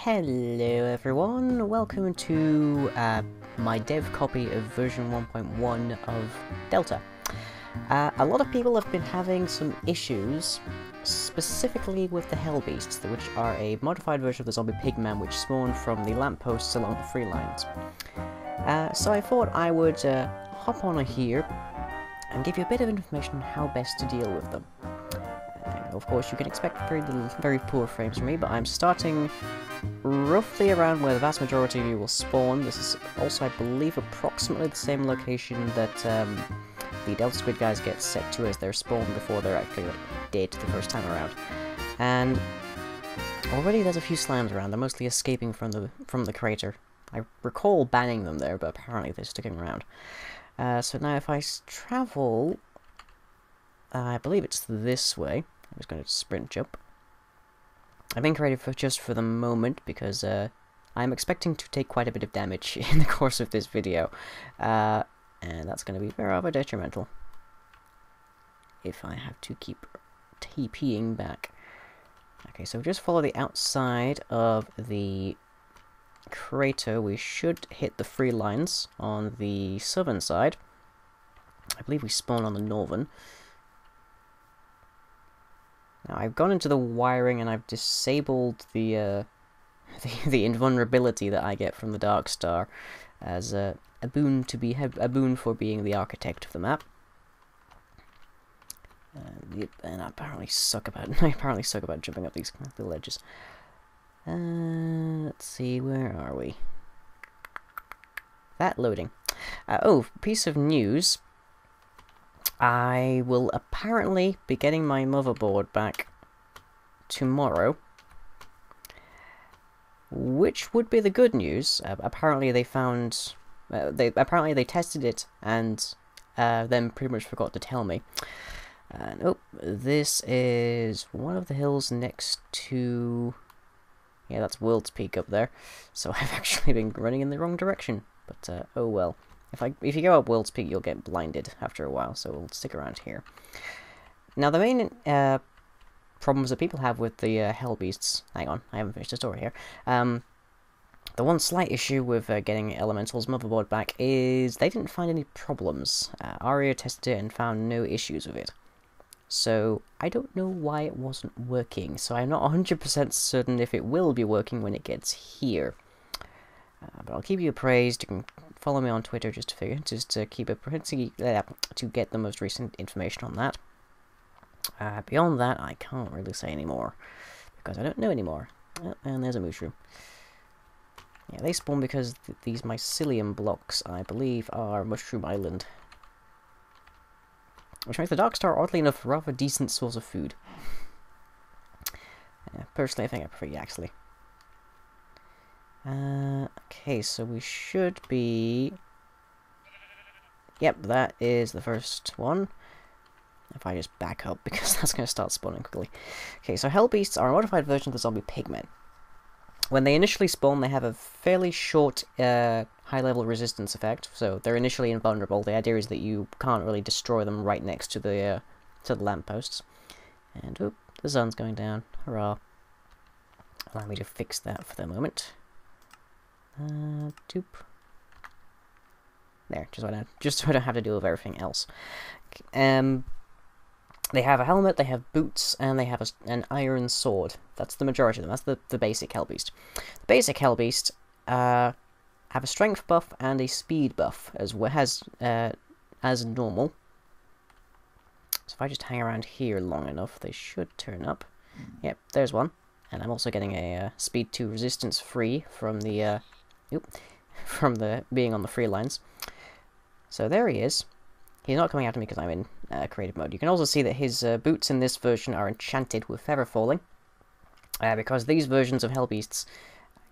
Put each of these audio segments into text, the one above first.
Hello everyone, welcome to my dev copy of version 1.1 of Delta. A lot of people have been having some issues, specifically with the Hellbeasts, which are a modified version of the zombie pigman which spawn from the lampposts along the free lines. So I thought I would hop on here and give you a bit of information on how best to deal with them. Of course, you can expect very poor frames from me, but I'm starting roughly around where the vast majority of you will spawn. This is also, I believe, approximately the same location that the Delta Squid guys get set to as their spawn before they're actually dead the first time around. And already there's a few slams around. They're mostly escaping from the crater. I recall banning them there, but apparently they're sticking around. So now if I travel, I believe it's this way. I'm just going to sprint jump. I've been creative just for the moment because I'm expecting to take quite a bit of damage in the course of this video, and that's going to be rather detrimental if I have to keep TPing back. Okay, so just follow the outside of the crater. We should hit the free lines on the southern side. I believe we spawn on the northern. Now, I've gone into the wiring and I've disabled the invulnerability that I get from the Dark Star as a boon for being the architect of the map. And I apparently suck about jumping up these little ledges. Let's see, where are we? That loading. Oh, piece of news. I will apparently be getting my motherboard back tomorrow, which would be the good news. Apparently they found, they tested it and then pretty much forgot to tell me. Nope, this is one of the hills next to, yeah, that's World's Peak up there. So I've actually been running in the wrong direction, but oh well. If you go up World's Peak, you'll get blinded after a while, so we'll stick around here. Now, the main problems that people have with the Hellbeasts... Hang on, I haven't finished the story here. The one slight issue with getting Elemental's motherboard back is they didn't find any problems. Aria tested it and found no issues with it. So, I don't know why it wasn't working, so I'm not 100% certain if it will be working when it gets here. But I'll keep you appraised. You can follow me on Twitter just to keep to get the most recent information on that. Beyond that, I can't really say anymore because I don't know anymore. Oh, and there's a mushroom. Yeah, they spawn because these mycelium blocks, I believe, are Mushroom Island, which makes the Dark Star, oddly enough, a rather decent source of food. Personally, I think I prefer Yaxley. Okay, so we should be... Yep, that is the first one. If I just back up, because that's going to start spawning quickly. Okay, so Hellbeasts are a modified version of the zombie pigmen. When they initially spawn, they have a fairly short, high-level resistance effect, so they're initially invulnerable. The idea is that you can't really destroy them right next to the lampposts. And, oop, the sun's going down. Hurrah. Allow me to fix that for the moment. Doop. There, just so I don't have to deal with everything else. They have a helmet, they have boots, and they have an iron sword. That's the majority of them. That's the basic Hellbeast. The basic Hellbeast have a strength buff and a speed buff as normal. So if I just hang around here long enough, they should turn up. Yep, there's one. And I'm also getting a speed 2 resistance free from the being on the free lines. So there he is. He's not coming after me because I'm in creative mode. You can also see that his boots in this version are enchanted with feather falling, because these versions of Hellbeasts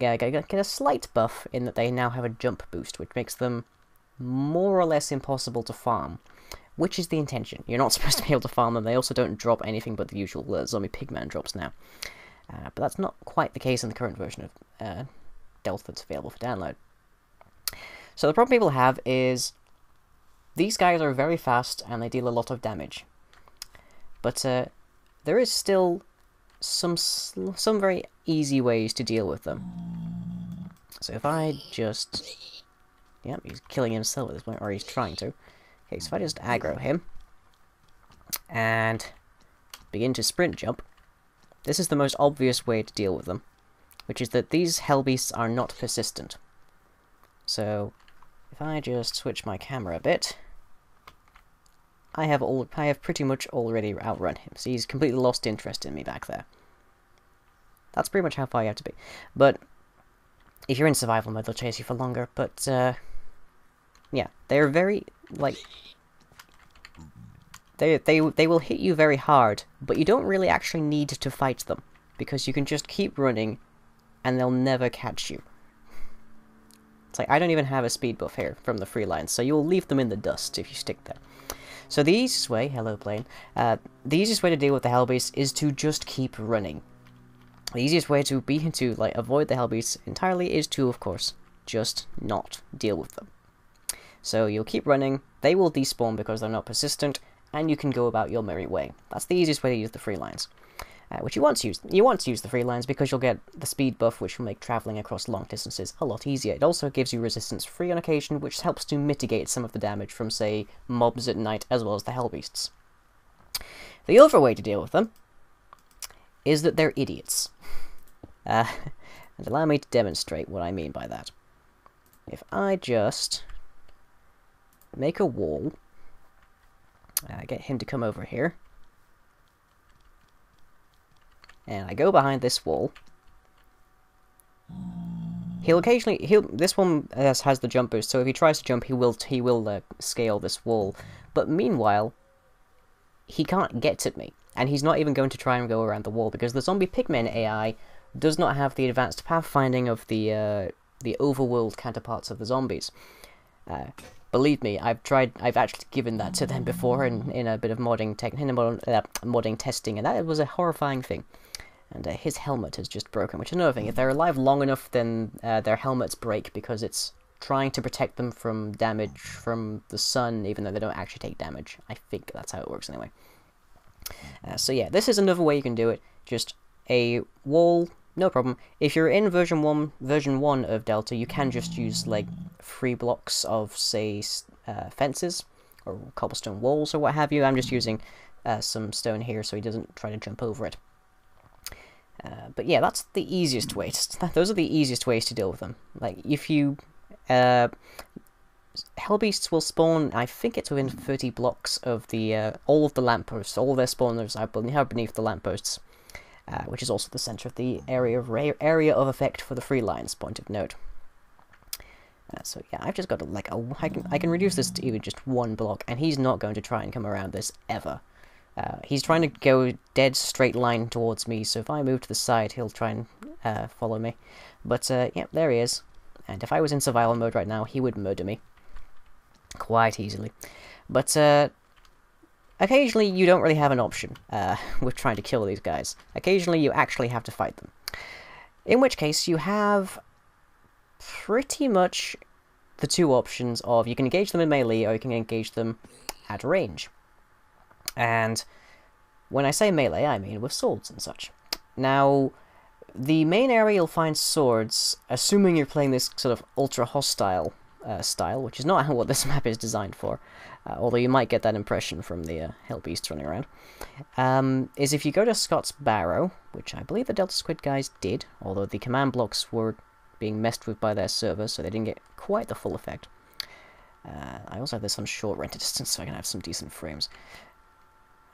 get a slight buff in that they now have a jump boost, which makes them more or less impossible to farm, which is the intention. You're not supposed to be able to farm them. They also don't drop anything but the usual zombie pigman drops now. But that's not quite the case in the current version of Delta that's available for download. So the problem people have is these guys are very fast and they deal a lot of damage. But there is still some very easy ways to deal with them. So if I just... Yep, he's killing himself at this point, or he's trying to. Okay, so if I just aggro him, and begin to sprint jump, this is the most obvious way to deal with them, which is that these Hellbeasts are not persistent. So, if I just switch my camera a bit, I have pretty much already outrun him, so he's completely lost interest in me back there. That's pretty much how far you have to be. But if you're in survival mode, they'll chase you for longer, but yeah, they're very, like, they will hit you very hard, but you don't really actually need to fight them, because you can just keep running, and they'll never catch you. It's like, I don't even have a speed buff here from the free lines, so you'll leave them in the dust if you stick there. So the easiest way, hello plane, the easiest way to deal with the Hellbeasts is to just keep running. The easiest way to avoid the Hellbeasts entirely is to, of course, just not deal with them. So you'll keep running, they will despawn because they're not persistent, and you can go about your merry way. That's the easiest way to use the free lines. Which you want to use. You want to use the free lines because you'll get the speed buff, which will make travelling across long distances a lot easier. It also gives you resistance free on occasion, which helps to mitigate some of the damage from, say, mobs at night, as well as the Hellbeasts. The other way to deal with them is that they're idiots. And allow me to demonstrate what I mean by that. If I just make a wall, get him to come over here, and I go behind this wall, this one has the jump boost, so if he tries to jump, he will scale this wall. But meanwhile, he can't get at me, and he's not even going to try and go around the wall, because the zombie pigmen AI does not have the advanced pathfinding of the overworld counterparts of the zombies. Believe me, I've actually given that to them before in a bit of modding testing, and that was a horrifying thing. And his helmet has just broken, which is another thing. If they're alive long enough, then their helmets break because it's trying to protect them from damage from the sun, even though they don't actually take damage. I think that's how it works anyway. So yeah, this is another way you can do it. Just a wall, no problem. If you're in version 1 of Delta, you can just use like 3 blocks of, say, fences or cobblestone walls or what have you. I'm just using some stone here so he doesn't try to jump over it. But yeah, that's the easiest way. Those are the easiest ways to deal with them. Like, if you... Hellbeasts will spawn, I think it's within 30 blocks of the all of the lampposts. All of their spawners are beneath the lampposts, which is also the center of the area of effect for the free lines, point of note. So yeah, I've just got to, I can reduce this to even just 1 block, and he's not going to try and come around this ever. He's trying to go dead straight line towards me, so if I move to the side, he'll try and follow me. But, yeah, there he is. And if I was in survival mode right now, he would murder me. Quite easily. But, occasionally you don't really have an option with trying to kill these guys. Occasionally you actually have to fight them. In which case, you have pretty much the 2 options of you can engage them in melee, or you can engage them at range. And when I say melee, I mean with swords and such. Now, the main area you'll find swords, assuming you're playing this sort of ultra-hostile style, which is not what this map is designed for, although you might get that impression from the Hellbeasts running around, is if you go to Scott's Barrow, which I believe the Delta Squid guys did, although the command blocks were being messed with by their server, so they didn't get quite the full effect. I also have this on short render distance, so I can have some decent frames.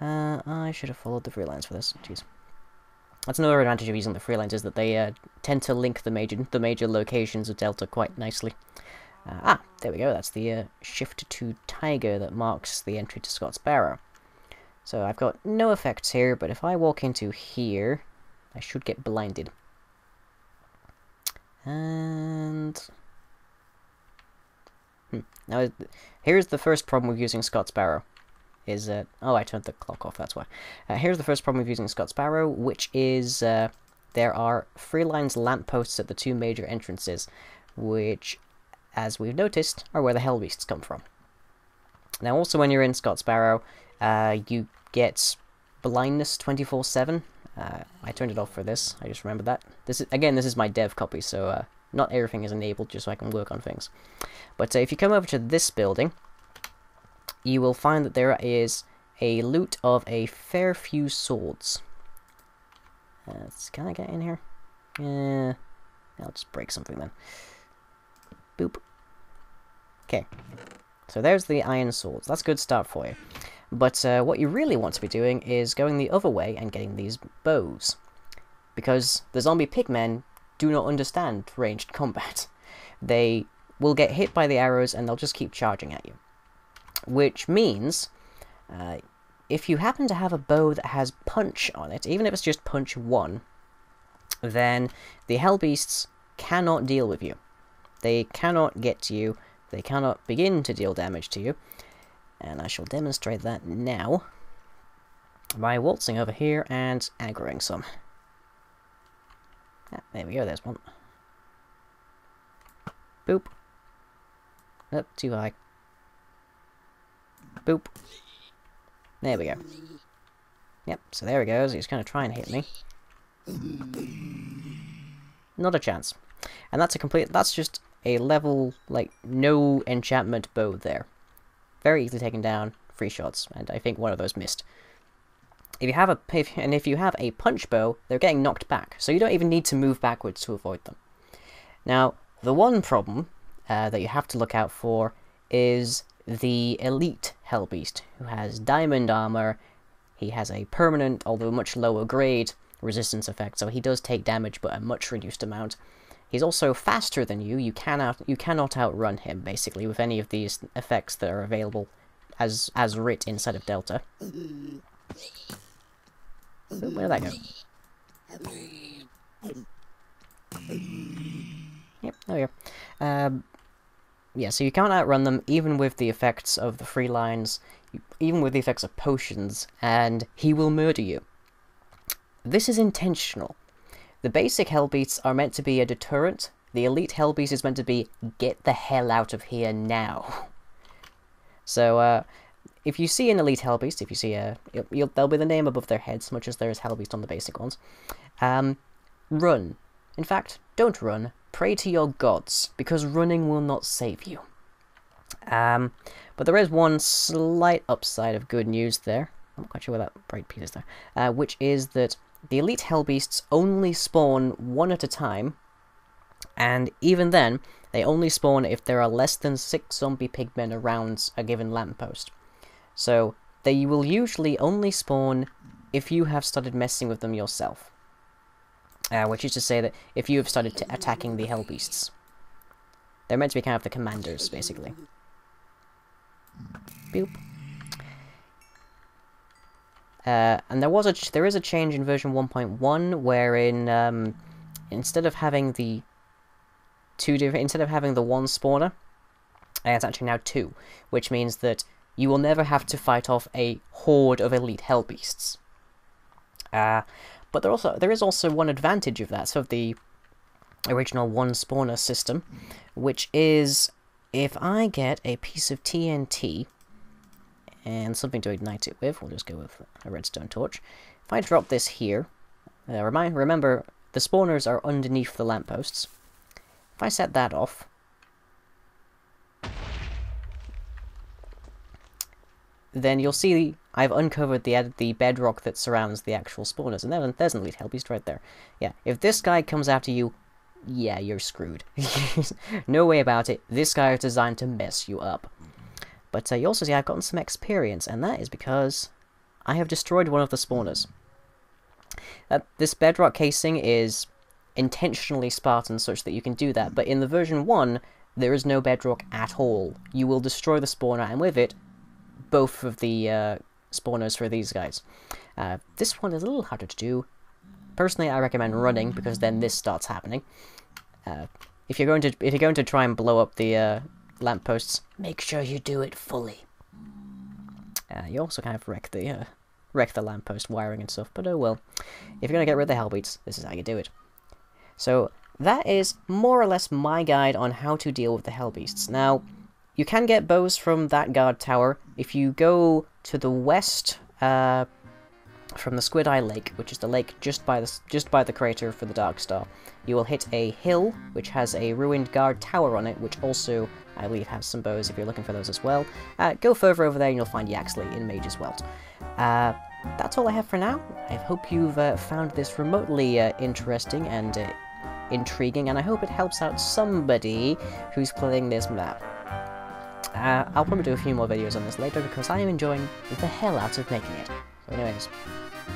I should have followed the free lines for this. Jeez. That's another advantage of using the free lines, is that they tend to link the major locations of Delta quite nicely. There we go. That's the shift to Tiger that marks the entry to Scott's Barrow. So I've got no effects here, but if I walk into here, I should get blinded. And... Now, here's the first problem with using Scott's Barrow. Oh, I turned the clock off, that's why. Here's the first problem with using Scott's Barrow, which is there are free lines lampposts at the 2 major entrances, which, as we've noticed, are where the Hellbeasts come from. Now, also when you're in Scott's Barrow, you get blindness 24/7, I turned it off for this. I just remembered that. This is my dev copy, so not everything is enabled, just so I can work on things. But if you come over to this building, you will find that there is a loot of a fair few swords. Can I get in here? Yeah. I'll just break something then. Boop. Okay. So there's the iron swords. That's a good start for you. But what you really want to be doing is going the other way and getting these bows. Because the zombie pigmen do not understand ranged combat. They will get hit by the arrows and they'll just keep charging at you. Which means, if you happen to have a bow that has punch on it, even if it's just punch 1, then the Hellbeasts cannot deal with you. They cannot get to you, they cannot begin to deal damage to you, and I shall demonstrate that now by waltzing over here and aggroing some. Ah, there we go, there's one. Boop. Up, too high. Boop. There we go. Yep, so there he goes, he's going to try and hit me. Not a chance. And that's just a level, like, no enchantment bow there. Very easily taken down, 3 shots, and I think one of those missed. If you have a punch bow, they're getting knocked back, so you don't even need to move backwards to avoid them. Now, the one problem that you have to look out for is the elite Hellbeast, who has diamond armor. He has a permanent, although much lower grade, resistance effect, so he does take damage, but a much reduced amount. He's also faster than you. You cannot outrun him, basically, with any of these effects that are available as writ inside of Delta. So where did that go? Yep, there we go. Yeah, so you can't outrun them, even with the effects of the free lines, even with the effects of potions, and he will murder you. This is intentional. The basic Hellbeasts are meant to be a deterrent. The elite Hellbeast is meant to be, get the hell out of here now. So, if you see an elite Hellbeast, if you see there'll be the name above their heads, much as there is Hellbeast on the basic ones. Run. In fact, don't run. Pray to your gods, because running will not save you. But there is one slight upside of good news there. I'm not quite sure where that bright piece is there. Which is that the elite Hellbeasts only spawn one at a time, and even then, they only spawn if there are less than 6 zombie pigmen around a given lamppost. So, they will usually only spawn if you have started messing with them yourself. Which is to say that if you have started attacking the Hellbeasts. They're meant to be kind of the commanders, basically. Boop. And there is a change in version 1.1 wherein instead of having the one spawner, it's actually now 2, which means that you will never have to fight off a horde of elite Hellbeasts. But there is also one advantage of that, so of the original one spawner system, which is if I get a piece of TNT and something to ignite it with, we'll just go with a redstone torch. If I drop this here, remember the spawners are underneath the lampposts. If I set that off, then you'll see I've uncovered the bedrock that surrounds the actual spawners, and there's an elite Hellbeast right there. Yeah, if this guy comes after you, yeah, you're screwed. No way about it. This guy is designed to mess you up. But you also see I've gotten some experience, and that is because I have destroyed one of the spawners. This bedrock casing is intentionally Spartan such that you can do that, but in the version 1, there is no bedrock at all. You will destroy the spawner, and with it, both of the spawners for these guys. This one is a little harder to do. Personally, I recommend running, because then this starts happening. If you're going to try and blow up the lampposts, make sure you do it fully. You also kind of wreck the lamppost wiring and stuff, but oh well. If you're going to get rid of the Hellbeasts, this is how you do it. So, that is more or less my guide on how to deal with the Hellbeasts. Now, you can get bows from that guard tower. If you go to the west, from the Squid Eye Lake, which is the lake just by the crater for the Dark Star, you will hit a hill which has a ruined guard tower on it, which also, I believe, has some bows if you're looking for those as well. Go further over there and you'll find Yaxley in Mage's Welt. That's all I have for now. I hope you've found this remotely interesting and intriguing, and I hope it helps out somebody who's playing this map. I'll probably do a few more videos on this later because I am enjoying the hell out of making it. So anyways,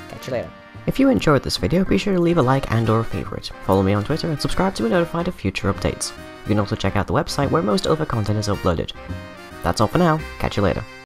catch you later. If you enjoyed this video, be sure to leave a like and or a favourite. Follow me on Twitter and subscribe to be notified of future updates. You can also check out the website where most other content is uploaded. That's all for now, catch you later.